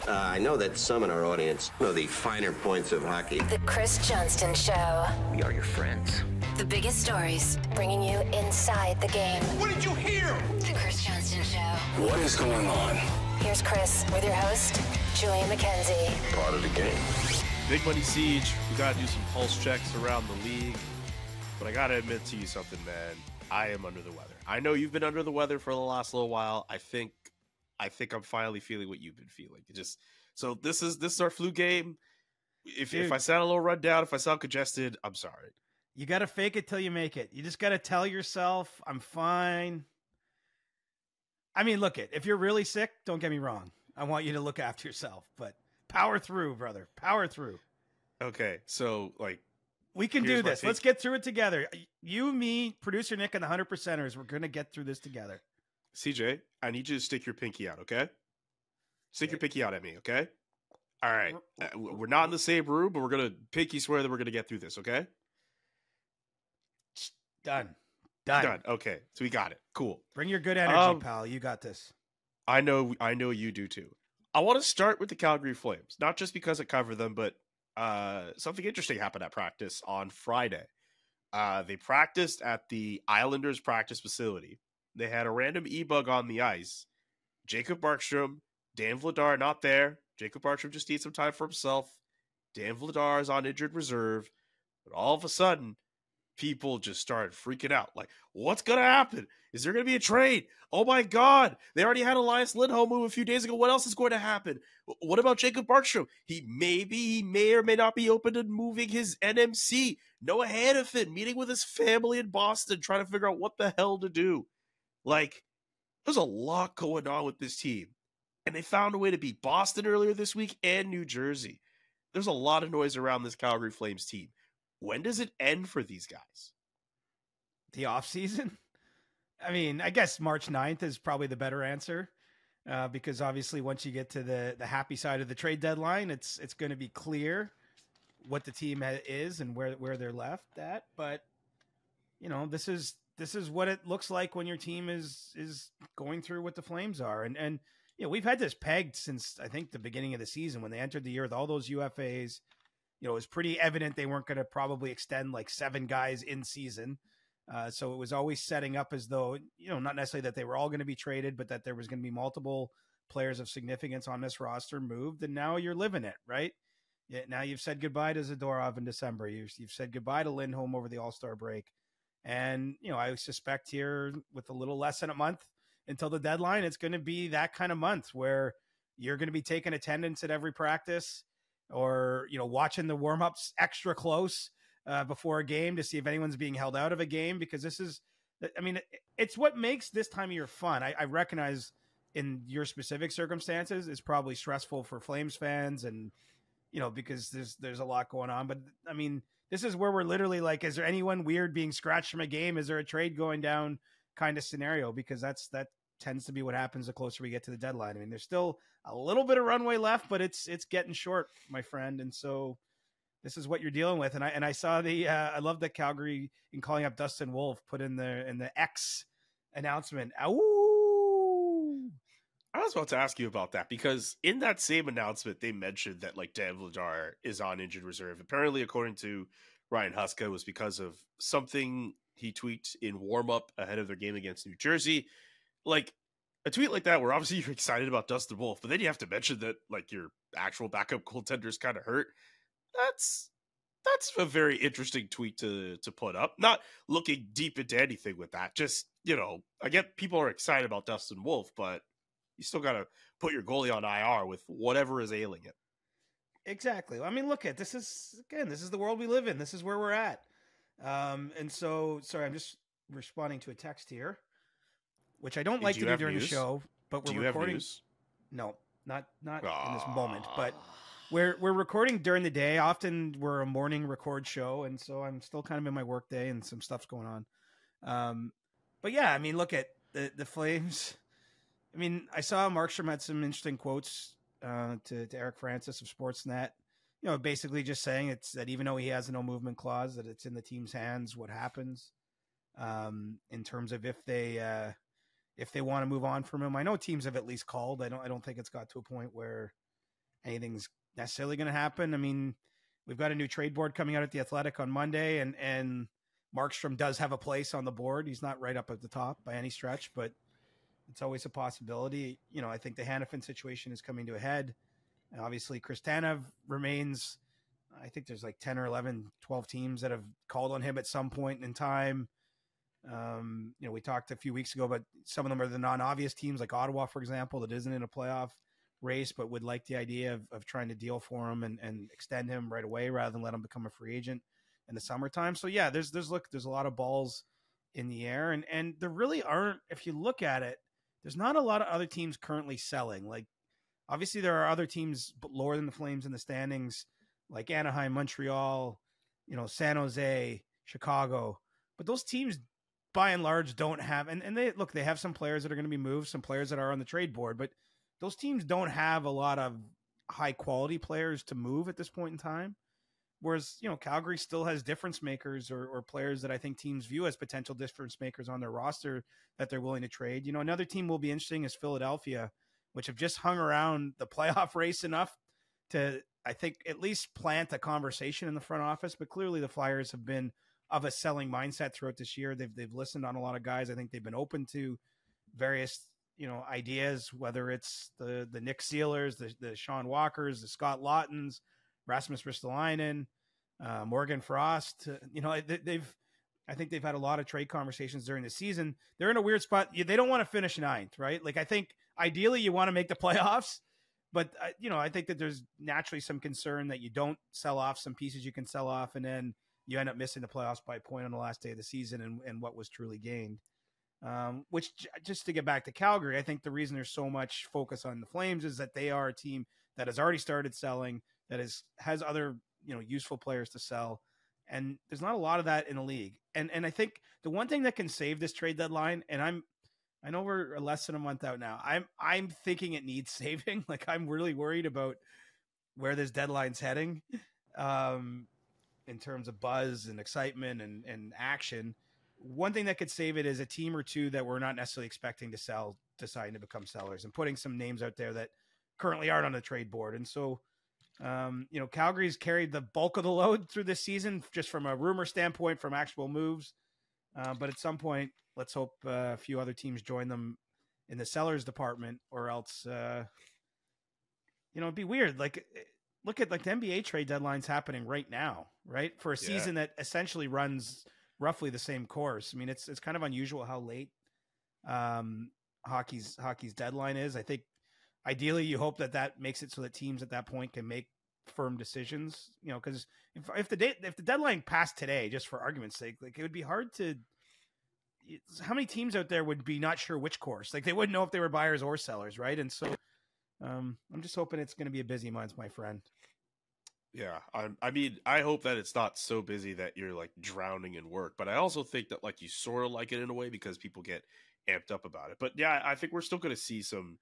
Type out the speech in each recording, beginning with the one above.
I know that some in our audience know the finer points of hockey. The Chris Johnston Show. We are your friends. The biggest stories, bringing you inside the game. What did you hear? The Chris Johnston Show. What is going on? Here's Chris with your host, Julian McKenzie. Part of the game. Big Money Siege, we got to do some pulse checks around the league. But I got to admit to you something, man. I am under the weather. I know you've been under the weather for the last little while. I think I'm finally feeling what you've been feeling. So this is our flu game. If I sound a little run down, if I sound congested, I'm sorry. You got to fake it till you make it. You just got to tell yourself, I'm fine. I mean, if you're really sick, don't get me wrong. I want you to look after yourself, but power through, brother. Power through. Okay, so we can do this. Let's get through it together. You, me, producer Nick, and the 100%ers, we're going to get through this together. CJ, I need you to stick your pinky out, okay? Stick your pinky out at me, okay? All right. We're not in the same room, but we're going to pinky swear that we're going to get through this, okay? Done. Okay, so we got it. Cool. Bring your good energy, pal. You got this. I know you do too. I want to start with the Calgary Flames, not just because I cover them, but something interesting happened at practice on Friday. They practiced at the Islanders practice facility. They had a random e-bug on the ice. Jacob Markstrom, Dan Vladar not there. Jacob Markstrom just needs some time for himself. Dan Vladar is on injured reserve. But all of a sudden, people just started freaking out. Like, what's going to happen? Is there going to be a trade? Oh my God. They already had Elias Lindholm move a few days ago. What else is going to happen? What about Jacob Markstrom? He may or may not be open to moving his NMC. Noah Hanifin meeting with his family in Boston, trying to figure out what the hell to do. There's a lot going on with this team. And they found a way to beat Boston earlier this week and New Jersey. There's a lot of noise around this Calgary Flames team. When does it end for these guys? The off season? I mean, I guess March 9th is probably the better answer because obviously once you get to the happy side of the trade deadline, it's going to be clear what the team is and where they're left at. But, this is what it looks like when your team is going through what the Flames are. And we've had this pegged since, I think, the beginning of the season when they entered the year with all those UFAs. It was pretty evident they weren't going to probably extend 7 guys in season. So it was always setting up as though, not necessarily that they were all going to be traded, but that there was going to be multiple players of significance on this roster moved. And now you're living it, right? Yeah, now you've said goodbye to Zadorov in December. You've said goodbye to Lindholm over the All-Star break. And, I suspect here with a little less than a month until the deadline, it's going to be that kind of month where you're going to be taking attendance at every practice or, watching the warm-ups extra close before a game to see if anyone's being held out of a game, because it's what makes this time of year fun. I recognize in your specific circumstances, it's probably stressful for Flames fans and, because there's a lot going on. But this is where we're literally is there anyone weird being scratched from a game? Is there a trade going down kind of scenario? Because that tends to be what happens the closer we get to the deadline. There's still a little bit of runway left, but it's getting short, my friend. And so this is what you're dealing with. And I saw I love that Calgary, in calling up Dustin Wolf, put in the X announcement. Ow! I was about to ask you about that because in that same announcement, they mentioned that Dan Vladar is on injured reserve. Apparently, according to Ryan Huska, it was because of something he tweeted in warm-up ahead of their game against New Jersey. A tweet like that where obviously you're excited about Dustin Wolf, but then you have to mention that your actual backup goaltender is kind of hurt. That's a very interesting tweet to put up. Not looking deep into anything with that. Just, I get people are excited about Dustin Wolf, but you still got to put your goalie on IR with whatever is ailing it. Exactly. This is the world we live in. This is where we're at. And so, sorry, I'm just responding to a text here, which I don't like to do during the show, but we're recording. No, not in this moment, but we're recording during the day. Often we're a morning record show. And so I'm still kind of in my work day and some stuff's going on. But yeah, look at the Flames. I saw Markstrom had some interesting quotes to Eric Francis of Sportsnet, basically just saying it's that even though he has a no movement clause, that it's in the team's hands what happens in terms of if they want to move on from him. I know teams have at least called. I don't think it's got to a point where anything's necessarily going to happen. I mean, we've got a new trade board coming out at the Athletic on Monday, and Markstrom does have a place on the board. He's not right up at the top by any stretch, but it's always a possibility. You know, I think the Hanifin situation is coming to a head. And obviously, Chris Tanev remains. I think there's like 10 or 11, 12 teams that have called on him at some point in time. You know, we talked a few weeks ago, but some of them are the non-obvious teams like Ottawa, for example, that isn't in a playoff race, but would like the idea of trying to deal for him and extend him right away rather than let him become a free agent in the summertime. So yeah, there's a lot of balls in the air, and there really aren't, if you look at it, there's not a lot of other teams currently selling. Like, obviously there are other teams lower than the Flames in the standings, like Anaheim, Montreal, you know, San Jose, Chicago, but those teams by and large don't have, and they have some players that are going to be moved, some players that are on the trade board, but those teams don't have a lot of high quality players to move at this point in time. Whereas, you know, Calgary still has difference makers or players that I think teams view as potential difference makers on their roster that they're willing to trade. You know, another team will be interesting is Philadelphia, which have just hung around the playoff race enough to, I think, at least plant a conversation in the front office. But clearly the Flyers have been of a selling mindset throughout this year. They've listened on a lot of guys. I think they've been open to various, you know, ideas, whether it's the Nick Sealers, the Sean Walkers, the Scott Laughtons, Rasmus Ristolainen, Morgan Frost. You know, I think they've had a lot of trade conversations during the season. They're in a weird spot. They don't want to finish ninth, right? Like, I think ideally you want to make the playoffs, but you know, I think that there's naturally some concern that you don't sell off some pieces you can sell off, and then you end up missing the playoffs by a point on the last day of the season and what was truly gained. Which, just to get back to Calgary, I think the reason there's so much focus on the Flames is that they are a team that has already started selling, that has other, you know, useful players to sell. And there's not a lot of that in the league. And I think the one thing that can save this trade deadline, and I know we're less than a month out now, I'm thinking it needs saving. Like, I'm really worried about where this deadline's heading, in terms of buzz and excitement and action. One thing that could save it is a team or two that we're not necessarily expecting to sell deciding to become sellers and putting some names out there that currently aren't on the trade board. And so, you know, Calgary's carried the bulk of the load through this season, just from a rumor standpoint, from actual moves. But at some point, let's hope a few other teams join them in the sellers department, or else, you know, it'd be weird. Like, look at like the NBA trade deadlines happening right now, right? For a season that essentially runs roughly the same course. I mean, it's kind of unusual how late hockey's deadline is. I think ideally you hope that makes it so that teams at that point can make firm decisions, you know, because if the deadline passed today, just for argument's sake, like, it would be hard to, how many teams out there would be not sure which course? Like, they wouldn't know if they were buyers or sellers, right? And so I'm just hoping it's going to be a busy month, my friend. Yeah, I mean, I hope that it's not so busy that you're like drowning in work, but I also think that like you sort of like it in a way because people get amped up about it. But yeah, I think we're still going to see some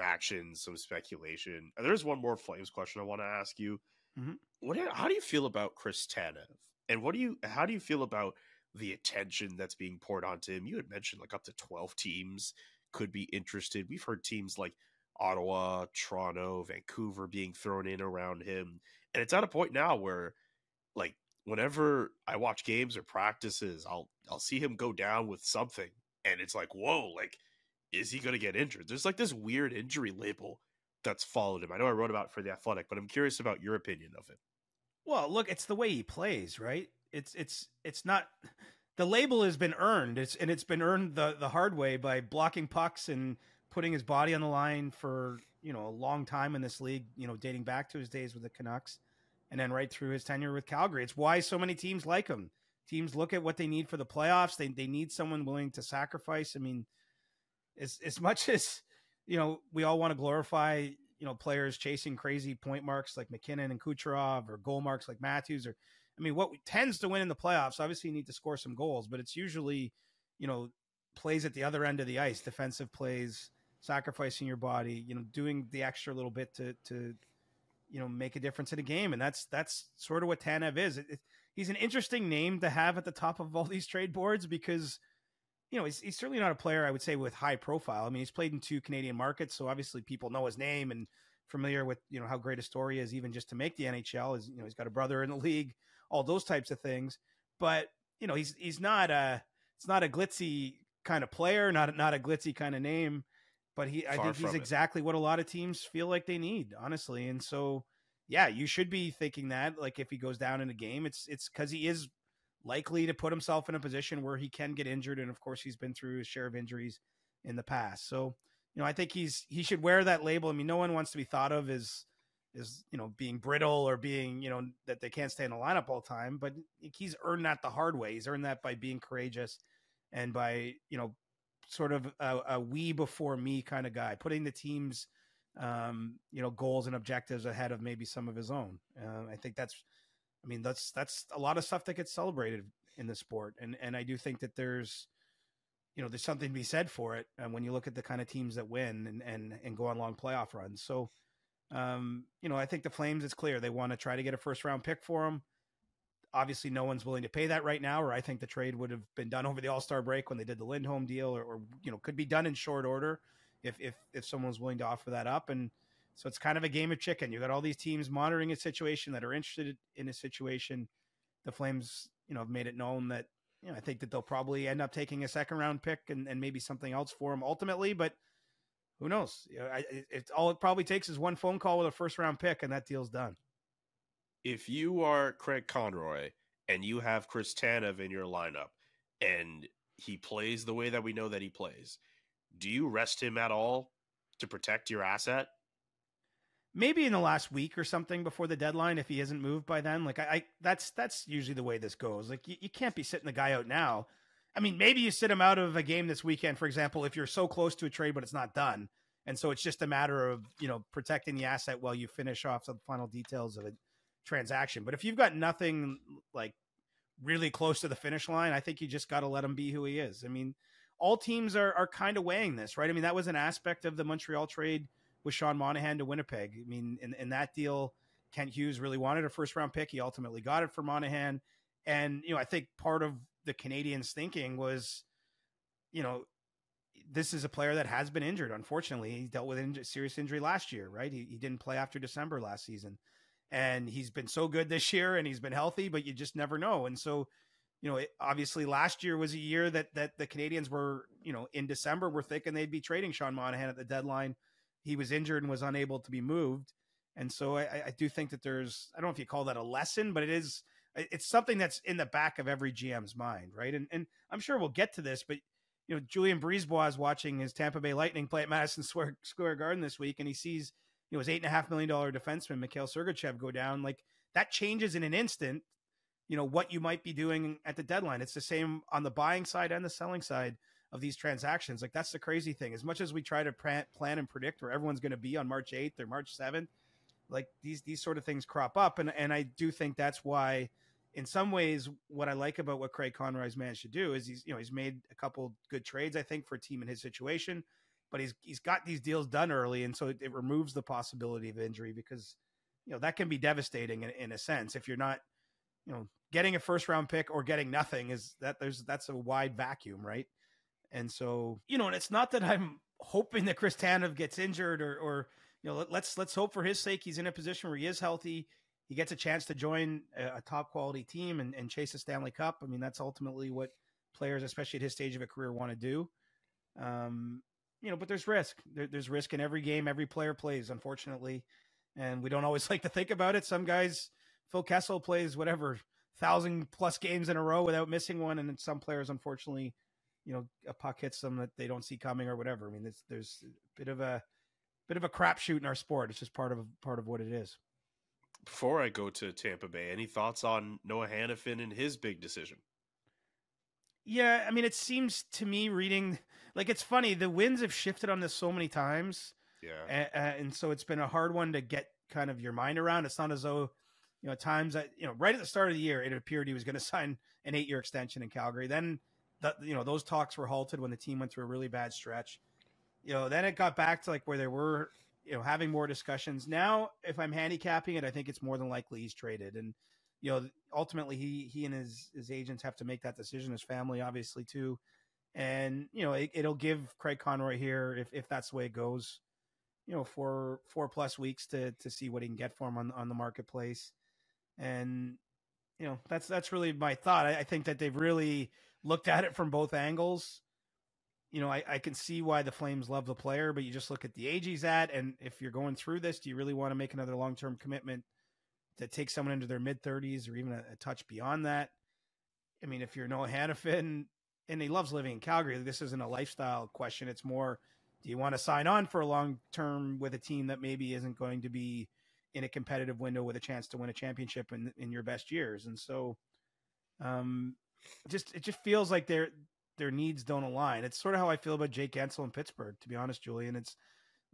action, some speculation. There's one more Flames question I want to ask you. Mm-hmm. How do you feel about Chris Tanev, and how do you feel about the attention that's being poured onto him? You had mentioned like up to 12 teams could be interested. We've heard teams like Ottawa, Toronto, Vancouver being thrown in around him. And it's at a point now where, like, whenever I watch games or practices, I'll see him go down with something, and it's like, whoa, like, is he going to get injured? There's like this weird injury label that's followed him. I know I wrote about it for The Athletic, but I'm curious about your opinion of it. Well, look, it's the way he plays, right? It's not, the label has been earned. It's been earned the hard way by blocking pucks and putting his body on the line for, you know, a long time in this league, you know, dating back to his days with the Canucks and then right through his tenure with Calgary. It's why so many teams like him. Teams look at what they need for the playoffs. They need someone willing to sacrifice. I mean, as much as, you know, we all want to glorify, you know, players chasing crazy point marks like McKinnon and Kucherov, or goal marks like Matthews, or, I mean, what tends to win in the playoffs, obviously you need to score some goals, but it's usually, you know, plays at the other end of the ice, defensive plays, sacrificing your body, you know, doing the extra little bit to you know, make a difference in a game. And that's sort of what Tanev is. He's an interesting name to have at the top of all these trade boards because, you know, he's certainly not a player, I would say, with high profile. I mean, he's played in 2 Canadian markets, so obviously people know his name and familiar with, how great a story is even just to make the NHL. Is, he's got a brother in the league, all those types of things. But, he's not it's not a glitzy kind of player, not a glitzy kind of name, but I think he's exactly what a lot of teams feel like they need, honestly. And so, yeah, you should be thinking that, like, if he goes down in a game, it's because he is likely to put himself in a position where he can get injured. And of course, he's been through his share of injuries in the past. So, I think he should wear that label. I mean, no one wants to be thought of as being brittle or being, that they can't stay in the lineup all the time, but he's earned that the hard way. He's earned that by being courageous and by, sort of a we before me kind of guy, putting the team's, goals and objectives ahead of maybe some of his own. I think that's a lot of stuff that gets celebrated in the sport. And I do think that there's something to be said for it. And when you look at the kind of teams that win and go on long playoff runs. So, I think the Flames, it's clear they want to try to get a first round pick for him. Obviously no one's willing to pay that right now, or I think the trade would have been done over the All-Star break when they did the Lindholm deal, or could be done in short order if someone was willing to offer that up. And so it's kind of a game of chicken. You got all these teams monitoring a situation that are interested in a situation. The Flames, have made it known that, I think that they'll probably end up taking a second round pick and maybe something else for him ultimately, but who knows? All it probably takes is one phone call with a first round pick and that deal's done. If you are Craig Conroy and you have Chris Tanev in your lineup and he plays the way that we know that he plays, do you rest him at all to protect your asset? Maybe in the last week or something before the deadline, if he hasn't moved by then. Like that's usually the way this goes. Like you can't be sitting the guy out now. I mean, maybe you sit him out of a game this weekend, for example, if you're so close to a trade, but it's not done. And so it's just a matter of, protecting the asset while you finish off some final details of a transaction. But if you've got nothing like really close to the finish line, I think you just got to let him be who he is. I mean, all teams are kind of weighing this, right? I mean, that was an aspect of the Montreal trade with Sean Monahan to Winnipeg. I mean, in that deal, Kent Hughes really wanted a first round pick. He ultimately got it for Monahan. And, I think part of the Canadians thinking was, this is a player that has been injured. Unfortunately, he dealt with serious injury last year, right? He didn't play after December last season. And he's been so good this year and he's been healthy, but you just never know. And so, obviously last year was a year that the Canadians were, in December, were thinking they'd be trading Sean Monahan at the deadline. He was injured and was unable to be moved. And so I do think that there's, I don't know if you call that a lesson, but it's something that's in the back of every GM's mind. Right. And I'm sure we'll get to this, but Julian Brisebois is watching his Tampa Bay Lightning play at Madison Square Garden this week. And he sees, his $8.5 million defenseman, Mikhail Sergachev, go down. Like that changes in an instant, what you might be doing at the deadline. It's the same on the buying side and the selling side of these transactions. Like that's the crazy thing. As much as we try to plan and predict where everyone's going to be on March 8th or March 7th, like these sort of things crop up. And I do think that's why, in some ways, what I like about what Craig Conroy's managed to do is he's made a couple good trades, I think, for a team in his situation, but he's got these deals done early. And so it removes the possibility of injury because, that can be devastating in a sense. If you're not, getting a first round pick or getting nothing that's a wide vacuum. Right. And so, and it's not that I'm hoping that Chris Tanev gets injured or let's hope for his sake he's in a position where he is healthy. He gets a chance to join a top quality team and chase a Stanley Cup. I mean, that's ultimately what players, especially at his stage of a career, want to do. But there's risk. There's risk in every game every player plays, unfortunately. And we don't always like to think about it. Some guys, Phil Kessel plays 1,000+ games in a row without missing one. And then some players, unfortunately, a puck hits them that they don't see coming or whatever. I mean, there's a bit of a crapshoot in our sport. It's just part of what it is. Before I go to Tampa Bay, any thoughts on Noah Hanifin and his big decision? Yeah, I mean, it seems to me reading, like, it's funny. The winds have shifted on this so many times. Yeah. And so it's been a hard one to get kind of your mind around. It's not as though, at times that, right at the start of the year, it appeared he was going to sign an 8-year extension in Calgary. Then, those talks were halted when the team went through a really bad stretch. Then it got back to like where there were, having more discussions. Now, if I'm handicapping it, I think it's more than likely he's traded. And, ultimately he and his agents have to make that decision, his family, obviously, too. And, it'll give Craig Conroy here, if that's the way it goes, four plus weeks to see what he can get for him on the marketplace. And, that's really my thought. I think that they've really looked at it from both angles. I can see why the Flames love the player, but you just look at the age he's at. And if you're going through this, do you really want to make another long-term commitment to take someone into their mid-30s or even a touch beyond that? I mean, if you're Noah Hanifin, and he loves living in Calgary, this isn't a lifestyle question. It's more, do you want to sign on for a long-term with a team that maybe isn't going to be in a competitive window with a chance to win a championship in your best years? And so it just feels like their needs don't align. It's sort of how I feel about Jake Gensel in Pittsburgh, to be honest, Julian.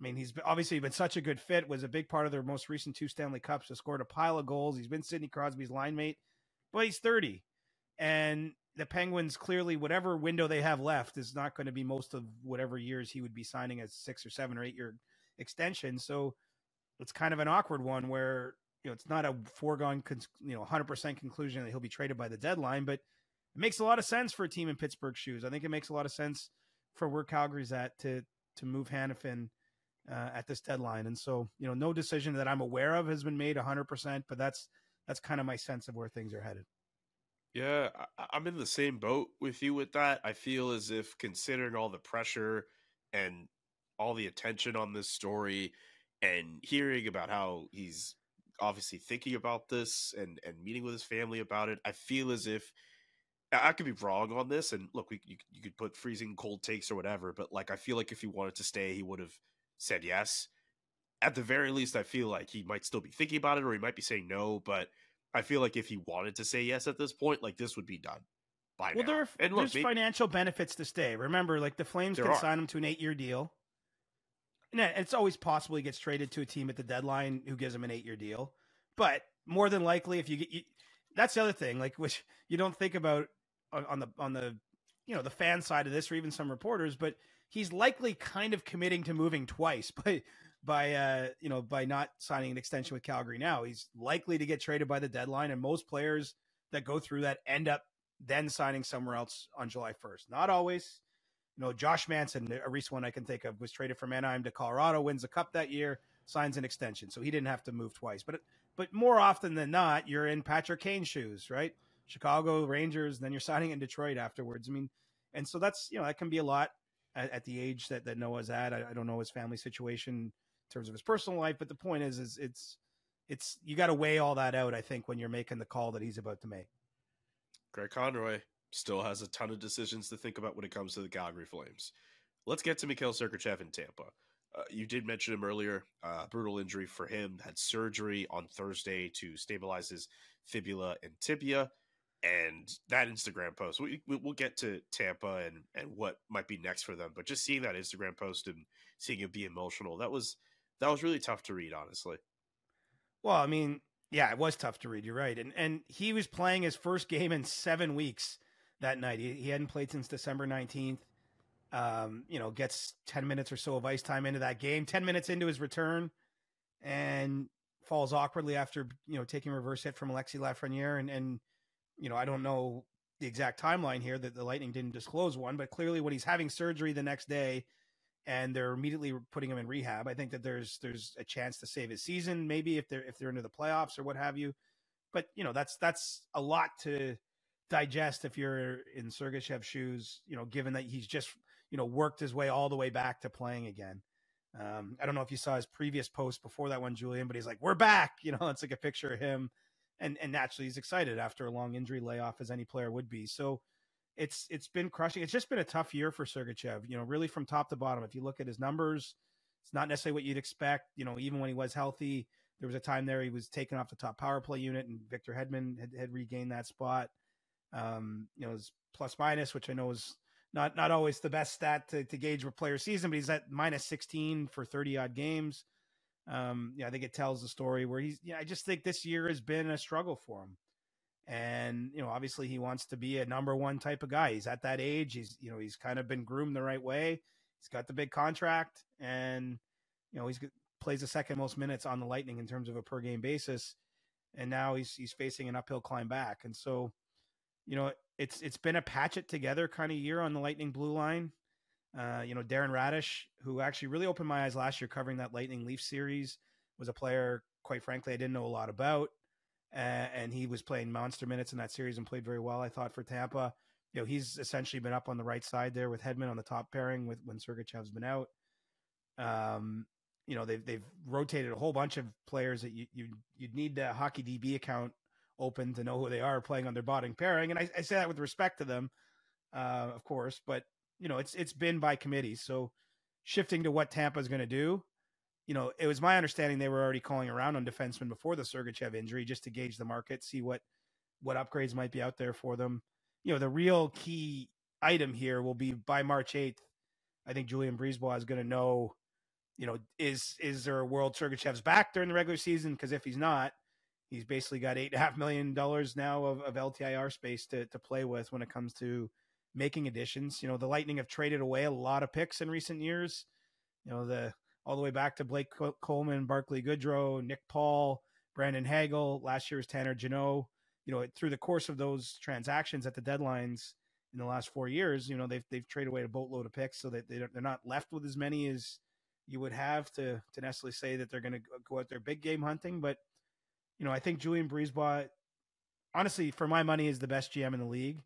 He's obviously been such a good fit, was a big part of their most recent 2 Stanley Cups, has scored a pile of goals. He's been Sidney Crosby's line mate, but he's 30. And the Penguins, clearly, whatever window they have left is not going to be most of whatever years he would be signing a 6 or 7 or 8 year extension. So it's kind of an awkward one where, it's not a foregone, 100% conclusion that he'll be traded by the deadline, but it makes a lot of sense for a team in Pittsburgh's shoes. I think it makes a lot of sense for where Calgary's at to move Hanifin at this deadline. And so, no decision that I'm aware of has been made 100%, but that's kind of my sense of where things are headed. Yeah, I'm in the same boat with you with that. I feel as if, considering all the pressure and all the attention on this story and hearing about how he's obviously thinking about this and meeting with his family about it, I feel as if I could be wrong on this. And look, you could put freezing cold takes or whatever, but I feel like if he wanted to stay, he would have said yes. At the very least, I feel like he might still be thinking about it, or he might be saying no, but I feel like if he wanted to say yes at this point, this would be done by now. Well, there's financial benefits to stay. Remember, the Flames can sign him to an 8-year deal. And it's always possible he gets traded to a team at the deadline who gives him an 8-year deal. But more than likely, if you get, that's the other thing, which you don't think about on the the fan side of this, or even some reporters, but he's likely kind of committing to moving twice by not signing an extension with Calgary now. He's likely to get traded by the deadline, and most players that go through that end up then signing somewhere else on July 1st. Not always. Josh Manson, a recent one I can think of, was traded from Anaheim to Colorado, wins the Cup that year, signs an extension. So he didn't have to move twice. But more often than not, you're in Patrick Kane's shoes, right? Chicago, Rangers, then you're signing in Detroit afterwards. And so that's, that can be a lot at the age that Noah's at. I don't know his family situation in terms of his personal life, but the point is it's you got to weigh all that out, I think, when you're making the call that he's about to make. Greg Conroy still has a ton of decisions to think about when it comes to the Calgary Flames. Let's get to Mikhail Sergachev in Tampa. You did mention him earlier. Brutal injury for him. Had surgery on Thursday to stabilize his fibula and tibia. And that Instagram post, we'll get to Tampa and what might be next for them. But just seeing that Instagram post and seeing him be emotional, that was really tough to read, honestly. Well, yeah, it was tough to read. You're right. And he was playing his first game in 7 weeks that night. He hadn't played since December 19th. Gets 10 minutes or so of ice time into that game, 10 minutes into his return, and falls awkwardly after, taking a reverse hit from Alexis Lafreniere. And I don't know the exact timeline here, that the Lightning didn't disclose one, but clearly when he's having surgery the next day and they're immediately putting him in rehab, I think that there's a chance to save his season, maybe if they're into the playoffs or what have you. But, that's a lot to digest if you're in Sergachev's shoes, given that he's just, worked his way all the way back to playing again. I don't know if you saw his previous post before that one, Julian, but he's like, "We're back." It's like a picture of him. And naturally he's excited after a long injury layoff, as any player would be. So it's been crushing. It's just been a tough year for Sergachev, really from top to bottom. If you look at his numbers, it's not necessarily what you'd expect. Even when he was healthy, there was a time there he was taken off the top power play unit, and Victor Hedman had regained that spot. His plus minus, which I know is not always the best stat to gauge a player's season, but he's at minus 16 for 30 odd games. I think it tells the story where I just think this year has been a struggle for him. And, obviously he wants to be a number one type of guy. He's at that age. He's kind of been groomed the right way. He's got the big contract, and, he's plays the second most minutes on the Lightning in terms of a per game basis. And now he's facing an uphill climb back. And so, it's been a patch it together kind of year on the Lightning blue line. Darren Radish, who actually really opened my eyes last year covering that Lightning Leaf series, was a player, quite frankly, I didn't know a lot about. And he was playing monster minutes in that series and played very well, I thought, for Tampa. He's essentially been up on the right side there with Hedman on the top pairing when Sergachev's been out. They've rotated a whole bunch of players that you'd need a hockey DB account open to know who they are playing on their bottom pairing. And I say that with respect to them, of course, but it's been by committee. So shifting to what Tampa's going to do, it was my understanding they were already calling around on defensemen before the Sergachev injury just to gauge the market, see what upgrades might be out there for them. The real key item here will be by March 8th. I think Julian Brisebois is going to know, is there a world Sergachev's back during the regular season? Because if he's not, he's basically got $8.5 million now of LTIR space to play with when it comes to making additions. The Lightning have traded away a lot of picks in recent years. All the way back to Blake Coleman, Barclay Goodrow, Nick Paul, Brandon Hagel, last year's Tanner Jeannot. Through the course of those transactions at the deadlines in the last 4 years, they've traded away a boatload of picks so that they're not left with as many as you would have to necessarily say that they're going to go out there big game hunting. But, I think Julian Brisebois, honestly, for my money, is the best GM in the league.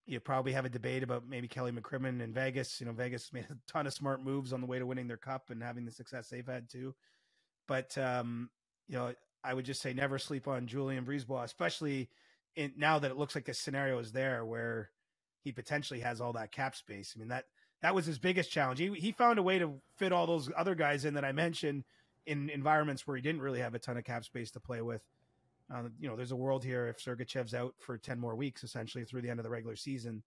You probably have a debate about maybe Kelly McCrimmon in Vegas. Vegas made a ton of smart moves on the way to winning their cup and having the success they've had too. But, I would just say never sleep on Julian Brisebois, especially now that it looks like the scenario is there where he potentially has all that cap space. I mean, that was his biggest challenge. He found a way to fit all those other guys in that I mentioned in environments where he didn't really have a ton of cap space to play with. There's a world here if Sergachev's out for 10 more weeks, essentially through the end of the regular season,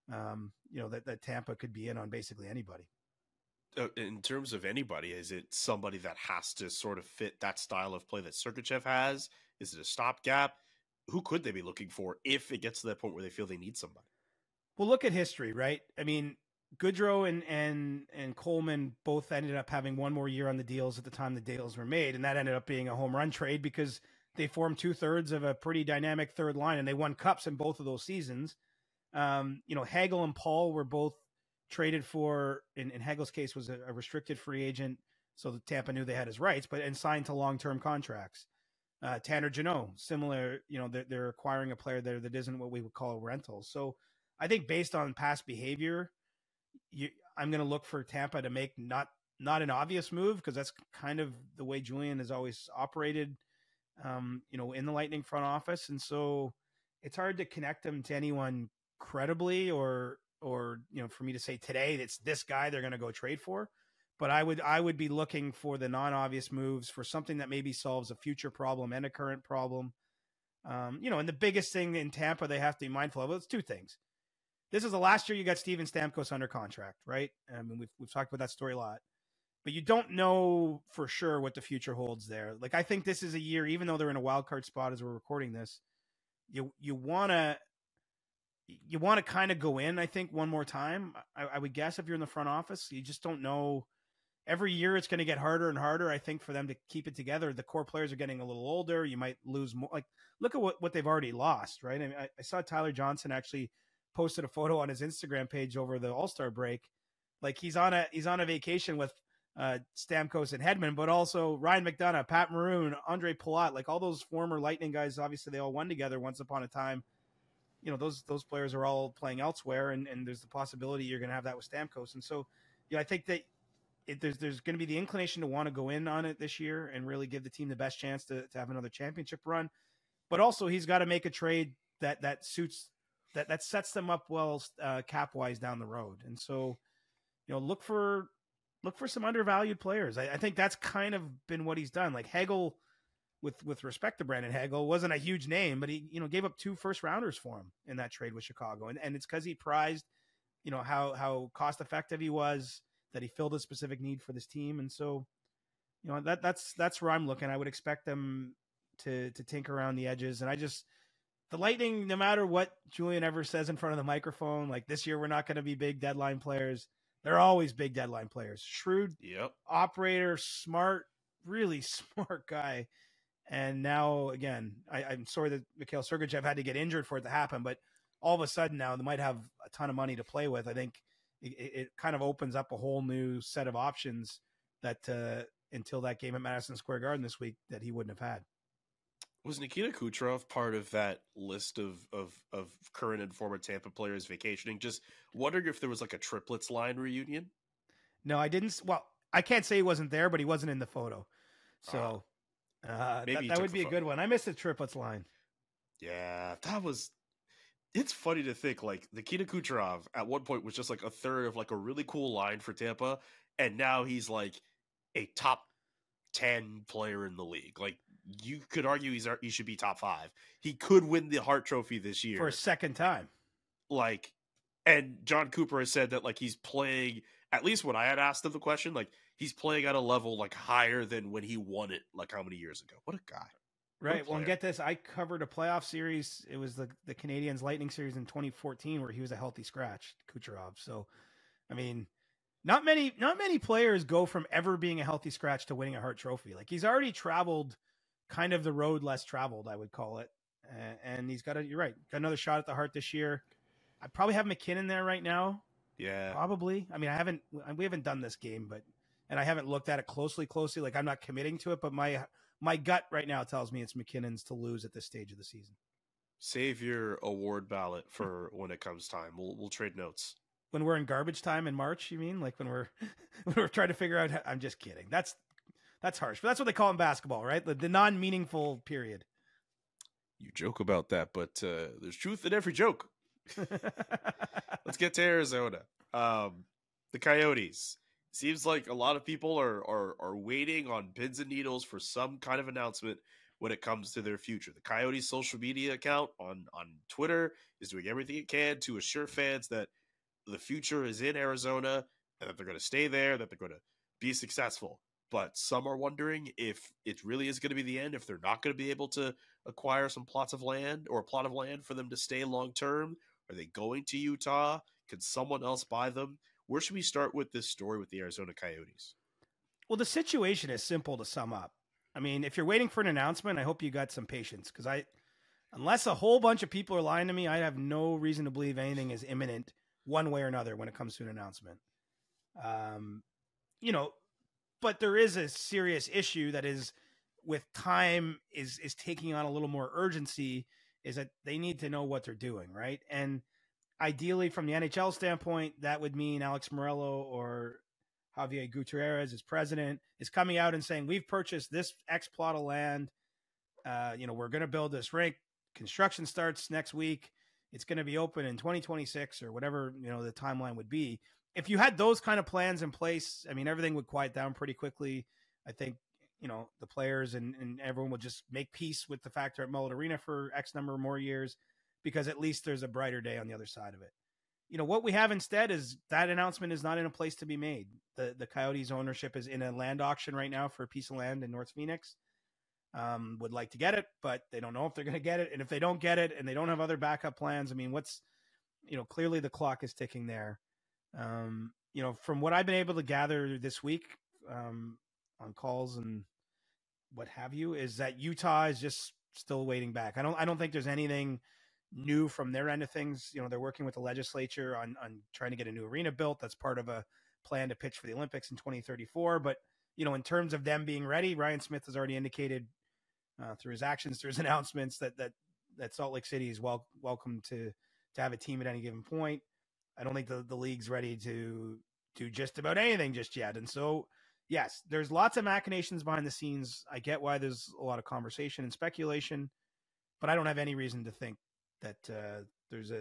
that Tampa could be in on basically anybody. In terms of anybody, is it somebody that has to sort of fit that style of play that Sergachev has? Is it a stopgap? Who could they be looking for if it gets to that point where they feel they need somebody? Well, look at history, right? I mean, Goodrow and Coleman both ended up having one more year on the deals at the time the deals were made, and that ended up being a home run trade because they formed 2/3 of a pretty dynamic third line, and they won cups in both of those seasons. Hagel and Paul were both traded for, in Hagel's case, was a restricted free agent, so the Tampa knew they had his rights, and signed to long-term contracts. Tanner Jeannot, similar, they're acquiring a player there that isn't what we would call a rental. So I think based on past behavior, I'm going to look for Tampa to make not an obvious move, because that's kind of the way Julian has always operated, in the Lightning front office. And so it's hard to connect them to anyone credibly or for me to say today it's this guy they're going to go trade for. But I would be looking for the non-obvious moves for something that maybe solves a future problem and a current problem. And the biggest thing in Tampa they have to be mindful of, it's two things. This is the last year you got Steven Stamkos under contract, right? I mean, we've talked about that story a lot. But you don't know for sure what the future holds there. Like, I think this is a year, even though they're in a wild card spot as we're recording this, you want to kind of go in, I think, one more time. I would guess if you're in the front office, you just don't know. Every year it's going to get harder and harder, I think, for them to keep it together. The core players are getting a little older. You might lose more. Like, look at what they've already lost, right? I mean, I saw Tyler Johnson actually posted a photo on his Instagram page over the All-Star break. Like, he's on a vacation with Stamkos and Hedman, but also Ryan McDonough, Pat Maroon, Andre Palat, like all those former Lightning guys. Obviously, they all won together once upon a time. Those players are all playing elsewhere, and there's the possibility you're going to have that with Stamkos. And so, I think that there's going to be the inclination to want to go in on it this year and really give the team the best chance to have another championship run. But also, he's got to make a trade that suits that sets them up well cap wise down the road. And so, look for some undervalued players. I think that's kind of been what he's done. Like Hagel, with respect to Brandon Hagel, wasn't a huge name, but he gave up 2 first-rounders for him in that trade with Chicago, and it's because he prized how cost effective he was, that he filled a specific need for this team. And so that's where I'm looking. I would expect them to tinker around the edges, and the Lightning, no matter what Julian ever says in front of the microphone, like this year we're not going to be big deadline players. They're always big deadline players. Shrewd operator, smart, really smart guy. And now, again, I'm sorry that Mikhail Sergachev had to get injured for it to happen, but all of a sudden now they might have a ton of money to play with. I think it kind of opens up a whole new set of options that until that game at Madison Square Garden this week that he wouldn't have had. Was Nikita Kucherov part of that list of current and former Tampa players vacationing? Just wondering if there was like a triplets line reunion. No, I didn't. Well, I can't say he wasn't there, but he wasn't in the photo. So that would be a good one. I missed the triplets line. Yeah, it's funny to think like Nikita Kucherov at one point was just like a third of like a really cool line for Tampa. And now he's like a top 10 player in the league. Like you could argue he should be top 5. He could win the Hart Trophy this year for a second time. Like, and John Cooper has said that like he's playing, at least when I had asked him the question, like he's playing at a level like higher than when he won it like how many years ago. What a guy. Right. Well, and get this, I covered a playoff series. It was the Canadiens Lightning series in 2014 where he was a healthy scratch, Kucherov. So, I mean, not many players go from ever being a healthy scratch to winning a Hart Trophy. Like he's already traveled kind of the road less traveled, I would call it. And he's you're right, got another shot at the Hart this year. I probably have McKinnon there right now. Yeah, probably. I mean, we haven't done this game, and I haven't looked at it closely. Like I'm not committing to it, but my gut right now tells me it's McKinnon's to lose at this stage of the season. Save your award ballot for when it comes time. We'll trade notes. When we're in garbage time in March, you mean? Like when we're trying to figure out I'm just kidding. That's harsh. But that's what they call in basketball, right? The non-meaningful period. You joke about that, but there's truth in every joke. Let's get to Arizona. The Coyotes. Seems like a lot of people are waiting on pins and needles for some kind of announcement when it comes to their future. The Coyotes social media account on Twitter is doing everything it can to assure fans that the future is in Arizona and that they're going to stay there, that they're going to be successful. But some are wondering if it really is going to be the end, if they're not going to be able to acquire some plots of land or a plot of land for them to stay long-term. Are they going to Utah? Can someone else buy them? Where should we start with this story with the Arizona Coyotes? Well, the situation is simple to sum up. I mean, if you're waiting for an announcement, I hope you got some patience because unless a whole bunch of people are lying to me, I have no reason to believe anything is imminent one way or another when it comes to an announcement. But there is a serious issue that is with time is taking on a little more urgency, is that they need to know what they're doing, right? And ideally from the NHL standpoint, that would mean Alex Morello or Javier Gutierrez as president is coming out and saying, we've purchased this X plot of land. We're going to build this rink. Construction starts next week. It's going to be open in 2026 or whatever, the timeline would be. If you had those kind of plans in place, I mean, everything would quiet down pretty quickly. I think, the players and everyone would just make peace with the fact they're at Mullet Arena for X number of more years, because at least there's a brighter day on the other side of it. What we have instead is that announcement is not in a place to be made. The Coyotes ownership is in a land auction right now for a piece of land in North Phoenix. Would like to get it, but they don't know if they're going to get it. And if they don't get it and they don't have other backup plans, I mean, clearly the clock is ticking there. From what I've been able to gather this week on calls and what have you, is that Utah is just still waiting back. I don't think there's anything new from their end of things. They're working with the legislature on trying to get a new arena built. That's part of a plan to pitch for the Olympics in 2034. But, in terms of them being ready, Ryan Smith has already indicated through his actions, through his announcements that Salt Lake City is welcome to have a team at any given point. I don't think the league's ready to do just about anything just yet. And so, yes, there's lots of machinations behind the scenes. I get why there's a lot of conversation and speculation, but I don't have any reason to think that there's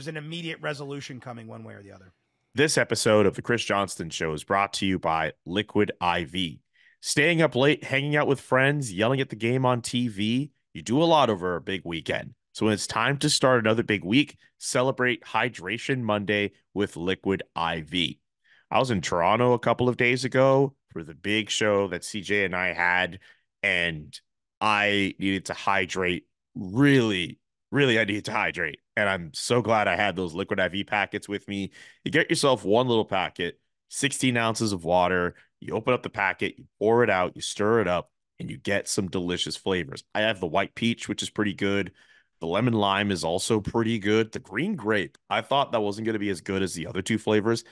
an immediate resolution coming one way or the other. This episode of the Chris Johnston Show is brought to you by Liquid IV. Staying up late, hanging out with friends, yelling at the game on TV, you do a lot over a big weekend. So when it's time to start another big week, celebrate Hydration Monday with Liquid IV. I was in Toronto a couple of days ago for the big show that CJ and I had, and I needed to hydrate. Really, I needed to hydrate. And I'm so glad I had those Liquid IV packets with me. You get yourself one little packet, 16 ounces of water. You open up the packet, you pour it out, you stir it up, and you get some delicious flavors. I have the white peach, which is pretty good. The lemon lime is also pretty good. The green grape, I thought that wasn't going to be as good as the other two flavors.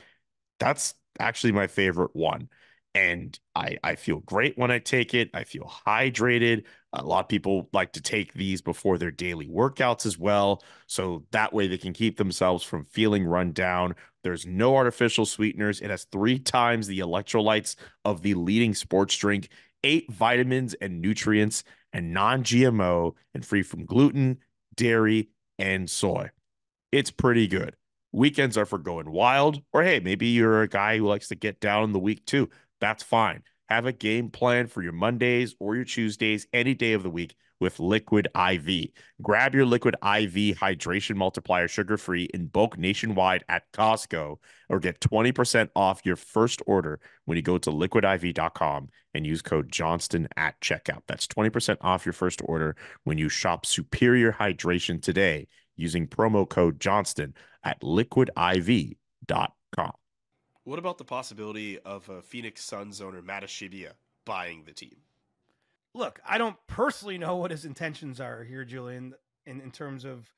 That's actually my favorite one. And I feel great when I take it. I feel hydrated. A lot of people like to take these before their daily workouts as well. So that way they can keep themselves from feeling run down. There's no artificial sweeteners. It has 3 times the electrolytes of the leading sports drink, 8 vitamins and nutrients, and non-GMO and free from gluten, dairy, and soy. It's pretty good. Weekends are for going wild, or hey, maybe you're a guy who likes to get down in the week too. That's fine. Have a game plan for your Mondays or your Tuesdays any day of the week with Liquid IV. Grab your Liquid IV hydration multiplier sugar-free in bulk nationwide at Costco, or get 20% off your first order when you go to liquidiv.com and use code Johnston at checkout. That's 20% off your first order when you shop Superior Hydration today using promo code Johnston at liquidiv.com. What about the possibility of a Phoenix Suns owner, Matashibia, buying the team? Look, I don't personally know what his intentions are here, Julian, in terms of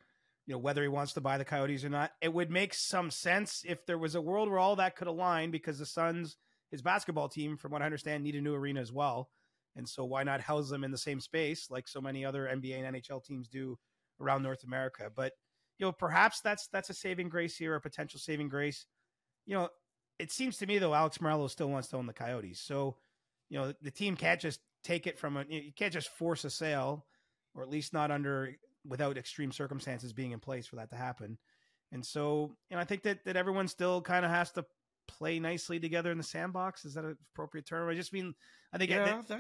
whether he wants to buy the Coyotes or not. It would make some sense if there was a world where all that could align, because the Suns, his basketball team, from what I understand, need a new arena as well. And so why not house them in the same space like so many other NBA and NHL teams do around North America? But perhaps that's a saving grace here, a potential saving grace. It seems to me, though, Alex Morello still wants to own the Coyotes. So, the team can't just take it you can't just force a sale, or at least not without extreme circumstances being in place for that to happen. And so, I think that everyone still kind of has to play nicely together in the sandbox. Is that an appropriate term? I just mean, I think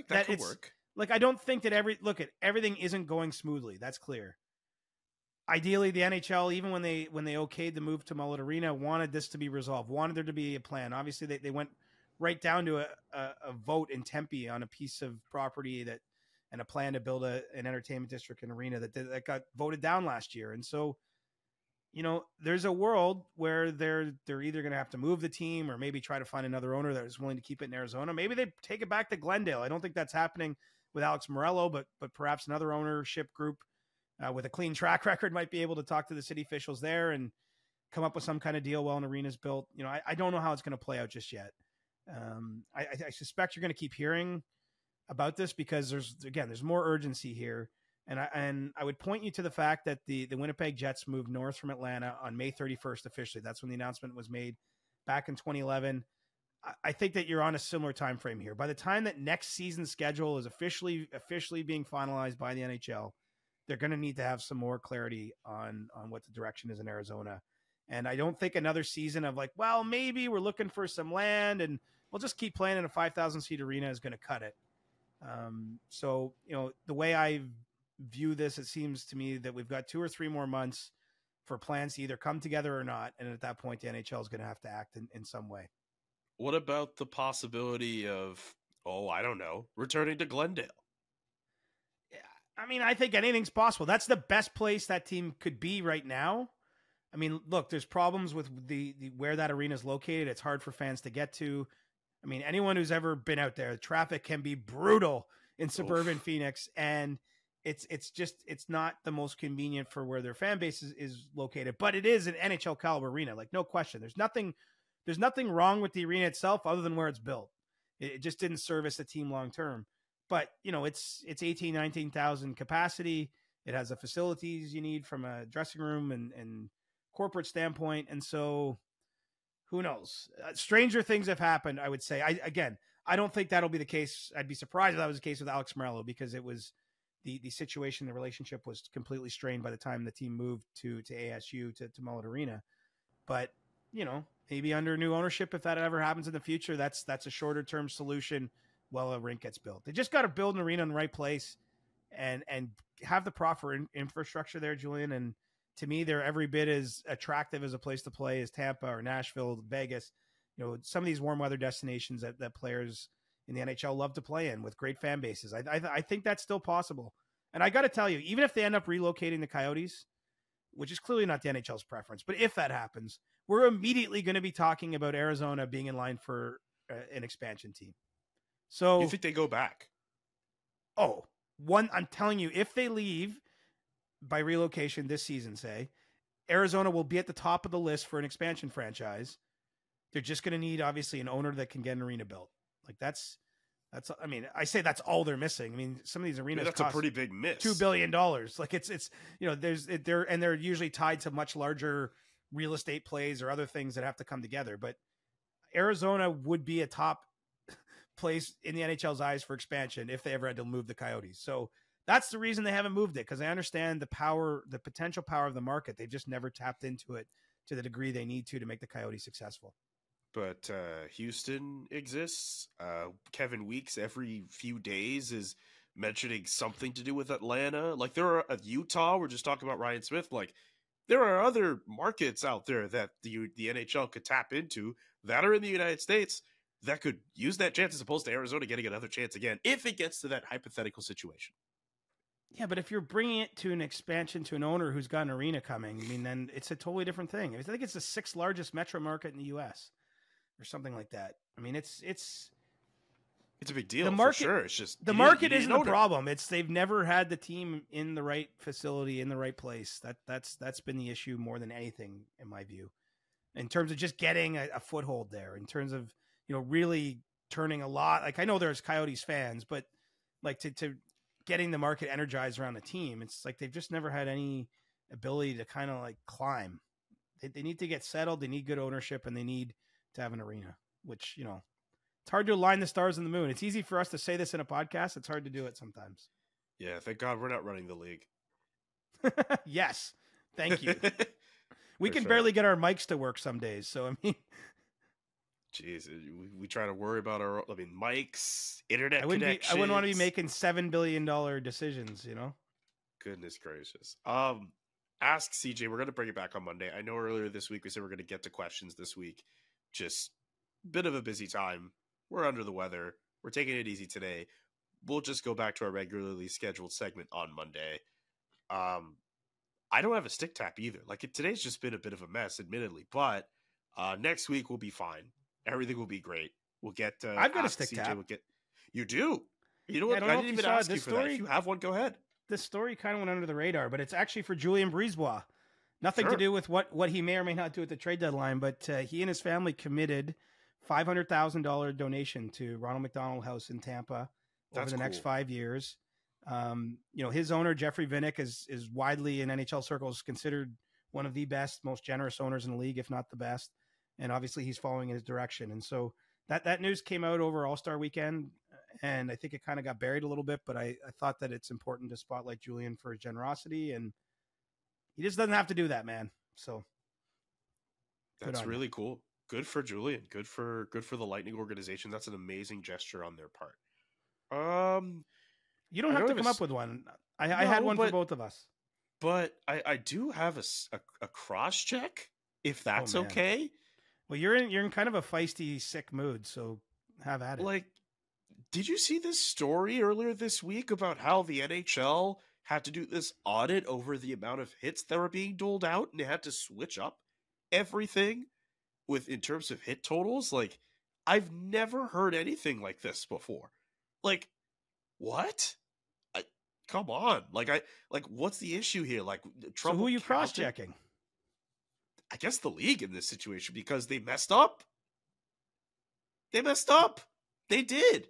that could work. Like, I don't think that everything isn't going smoothly. That's clear. Ideally, the NHL, even when they okayed the move to Mullet Arena, wanted this to be resolved, wanted there to be a plan. Obviously, they went right down to a vote in Tempe on a piece of property and a plan to build an entertainment district and arena that got voted down last year. And so, there's a world where they're either going to have to move the team or maybe try to find another owner that is willing to keep it in Arizona. Maybe they take it back to Glendale. I don't think that's happening with Alex Morello, but perhaps another ownership group with a clean track record might be able to talk to the city officials there and come up with some kind of deal while an arena's built. I don't know how it's going to play out just yet. I suspect you're going to keep hearing about this because there's more urgency here. And I would point you to the fact that the Winnipeg Jets moved north from Atlanta on May 31st officially. That's when the announcement was made back in 2011. I think that you're on a similar time frame here. By the time that next season's schedule is officially being finalized by the NHL, they're going to need to have some more clarity on what the direction is in Arizona. And I don't think another season of maybe we're looking for some land and we'll just keep playing in a 5,000 seat arena is going to cut it. So, the way I view this, it seems to me that we've got 2 or 3 more months for plans to either come together or not. And at that point, the NHL is going to have to act in some way. What about the possibility of, I don't know, returning to Glendale? I mean, I think anything's possible. That's the best place that team could be right now. I mean, look, there's problems with the where that arena is located. It's hard for fans to get to. I mean, anyone who's ever been out there, traffic can be brutal in suburban Phoenix, and it's not the most convenient for where their fan base is located. But it is an NHL caliber arena, no question. There's nothing wrong with the arena itself other than where it's built. It just didn't service the team long term. But, it's 18, 19,000 capacity. It has the facilities you need from a dressing room and corporate standpoint. And so who knows? Stranger things have happened, I would say. I don't think that'll be the case. I'd be surprised if that was the case with Alex Morello, because it was the situation, the relationship was completely strained by the time the team moved to ASU, to Mullet Arena. But, maybe under new ownership, if that ever happens in the future, that's a shorter term solution while a rink gets built. They just got to build an arena in the right place and have the proper infrastructure there, Julian. And to me, they're every bit as attractive as a place to play as Tampa or Nashville, Vegas, some of these warm weather destinations that players in the NHL love to play in with great fan bases. I think that's still possible. And I got to tell you, even if they end up relocating the Coyotes, which is clearly not the NHL's preference, but if that happens, we're immediately going to be talking about Arizona being in line for an expansion team. So you think they go back? I'm telling you, if they leave, by relocation this season, say, Arizona will be at the top of the list for an expansion franchise. They're just going to need, obviously, an owner that can get an arena built. Like that's, I mean, I say that's all they're missing. I mean, some of these arenas that's a pretty big miss. $2 billion. Like it's, you know, they're usually tied to much larger real estate plays or other things that have to come together. But Arizona would be a top place in the NHL's eyes for expansion if they ever had to move the Coyotes. So that's the reason they haven't moved it, because I understand the potential power of the market. They've just never tapped into it to the degree they need to make the Coyotes successful. But Houston exists. Kevin Weeks every few days is mentioning something to do with Atlanta. Like there are Utah. We're just talking about Ryan Smith. Like there are other markets out there that the NHL could tap into that are in the United States that could use that chance, as opposed to Arizona getting another chance again if it gets to that hypothetical situation. Yeah, but if you're bringing it to an expansion to an owner who's got an arena coming, I mean, then it's a totally different thing. I think it's the 6th largest metro market in the U.S. or something like that. I mean, it's a big deal. The market, for sure. It's just the market isn't the problem. It's they've never had the team in the right facility in the right place. That's been the issue more than anything, in my view, in terms of just getting a foothold there. In terms of, you know, really turning a lot. Like I know there's Coyotes fans, but like to getting the market energized around the team, it's like they've just never had any ability to kind of like climb. They need to get settled. They need good ownership, and they need to have an arena, which, you know, it's hard to align the stars and the moon. It's easy for us to say this in a podcast. It's hard to do it sometimes. Yeah. Thank God we're not running the league. Yes. Thank you. We For can sure. barely get our mics to work some days. So, I mean, jeez, we try to worry about mics, internet I wouldn't connections. want to be making $7 billion decisions, you know? Goodness gracious. Ask CJ. We're going to bring it back on Monday. I know earlier this week we said we're going to get to questions this week. Just bit of a busy time. We're under the weather. We're taking it easy today. We'll just go back to our regularly scheduled segment on Monday. I don't have a stick tap either. Like today's just been a bit of a mess, admittedly, but next week we'll be fine. Everything will be great. We'll get. I've got a stick CJ. tap. You do. You know Yeah, what? I don't know I if didn't you even saw ask you this for that. story. If you have one, go ahead. This story kind of went under the radar, but it's actually for Julian Brisebois. Nothing to Sure. do with what he may or may not do at the trade deadline, but he and his family committed $500,000 donation to Ronald McDonald House in Tampa over the next 5 years. You know, his owner, Jeffrey Vinnick, is widely in NHL circles considered one of the best, most generous owners in the league, if not the best. And obviously he's following in his direction. And so that news came out over All-Star weekend, and I think it kind of got buried a little bit, but I thought that it's important to spotlight Julian for his generosity, and he just doesn't have to do that, man. So That's really cool. Good for Julian. Good for the Lightning organization. That's an amazing gesture on their part. You don't have to come up with one. I had one for both of us. But I do have a cross check, if that's okay. Well, you're in kind of a feisty, sick mood, so have at it. Like, did you see this story earlier this week about how the NHL had to do this audit over the amount of hits that were being doled out, and they had to switch up everything in terms of hit totals? Like, I've never heard anything like this before. Like, what? Come on. What's the issue here? Like, trouble. So who are you counting? cross-checking? I guess the league in this situation, because they messed up. They messed up. They did.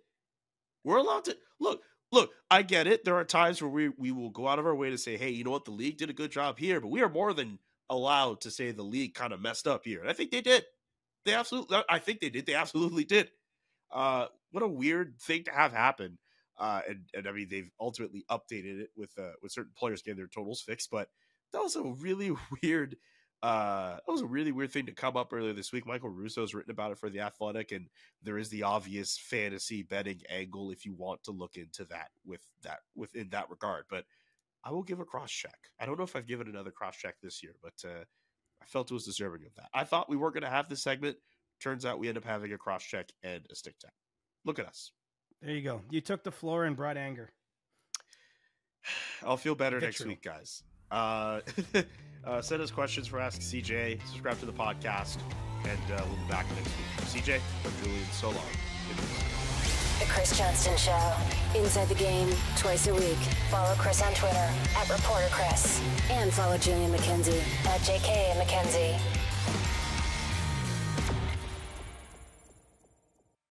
We're allowed to look. I get it. There are times where we will go out of our way to say, hey, you know what? The league did a good job here, but we are more than allowed to say the league kind of messed up here. And I think they did. I think they did. They absolutely did. What a weird thing to have happen. And I mean, they've ultimately updated it with certain players getting their totals fixed, but that was a really weird thing to come up earlier this week. Michael Russo's written about it for The Athletic, and there is the obvious fantasy betting angle if you want to look into that within that regard. But I will give a cross check. I don't know if I've given another cross check this year, but I felt it was deserving of that. I thought we weren't going to have this segment. Turns out we end up having a cross check and a stick tap. Look at us. There you go. You took the floor and brought anger. I'll feel better next week, guys. Send us questions for Ask CJ. Subscribe to the podcast, and we'll be back next week. CJ, I'm Julian. So long. Good news. The Chris Johnston Show. Inside the game, twice a week. Follow Chris on Twitter @ReporterChris. And follow Julian McKenzie @JK McKenzie.